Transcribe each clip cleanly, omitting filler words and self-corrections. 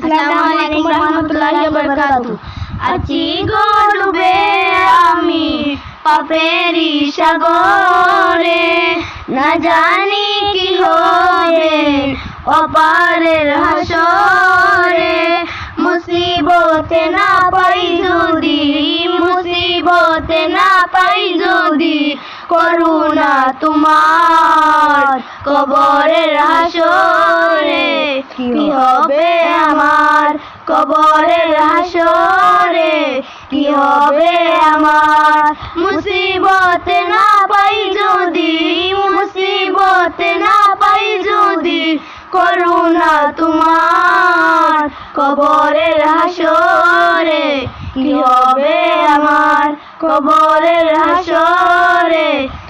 আসসালামু আলাইকুম রাহমাতুল্লাহি ওয়া বারাকাতুহু। আছি গো ডুবে আমি পাপেরি সাগরে, না জানি কি হবে অপারের হাসরে। মুসিবতে না পাই যদি, মুসিবতে না পাই যদি, করুণা তোমার কবরের হাসরে। কি হবে আমার কবরের হাসরে, কি হবে আমার। মুসিবতে না পাই যদি, মুসিবতে না পাই যদি, করুণা তোমার কবরের হাসরে। কি হবে আমার কবরের হাসরে,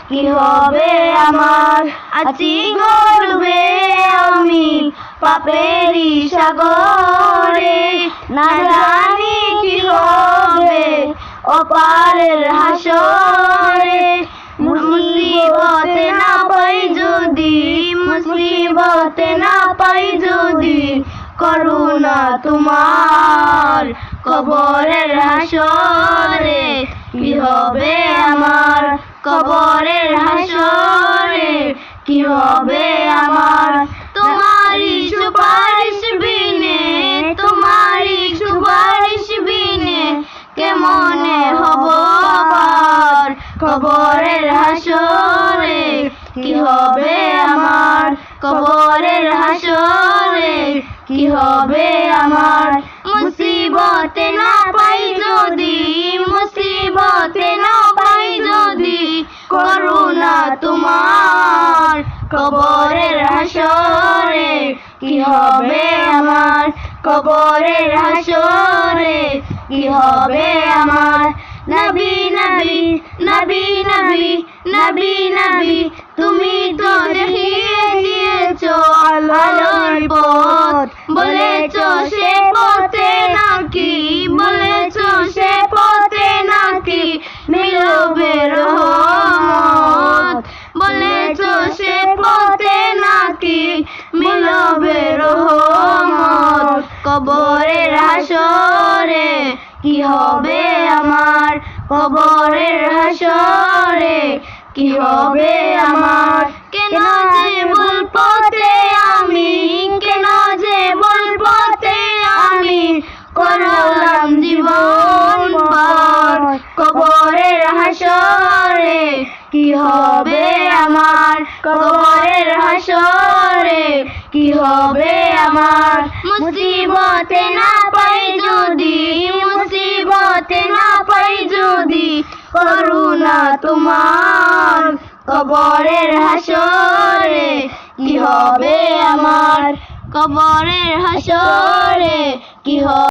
কি হবে আমার। আছি গো ডুবে আমি পাপেরি সাগরে, না জানি কি হবে অপারের হাসরে। মুসিবতে না পাই যদি, মুসিবতে না পাই যদি, করুণা তোমার কবরের হাসরে। কি হবে আমার কবরের হাসরে, কি হবে আমার। তোমারি সুপারিশ বিনে, তোমারি সুপারিশ বিনে, কেমনে হব আবার কবরের হাসরে। কি হবে আমার কবরের হাসরে, কি হবে আমার। মুসিবতে না পাই যদি, মুসিবতে না পাই যদি, করুণা তোমার কবরের হাসরে। কি হবে আমার কবরের হাসরে, কি হবে আমার। নবী নবী নবী নবী নবী নবী, তুমি তো দেখিয়ে দিয়েছো আলোর পথ। বলেছো সে পথে নাকি, বলেছো সে পথে নাকি মিলবে রহমত। বলেছো সে পথে নাকি মিলবে রহমত। কবরের হাসরে কি হবে আমার কবরের হাসরে, কি হবে আমার। কেন যে ভুল পথে আমি, কেন যে ভুল পথে আমি করলাম জীবন পার। কবরের হাসরে কি হবে আমার কবরের হাসরে, কি হবে আমার। মুসিবতে না পাই যদি, মুসিবতে না পাই যদি, করুণা তোমার কবরের হাসরে। কি হবে আমার কবরের হাসরে, কি হবে।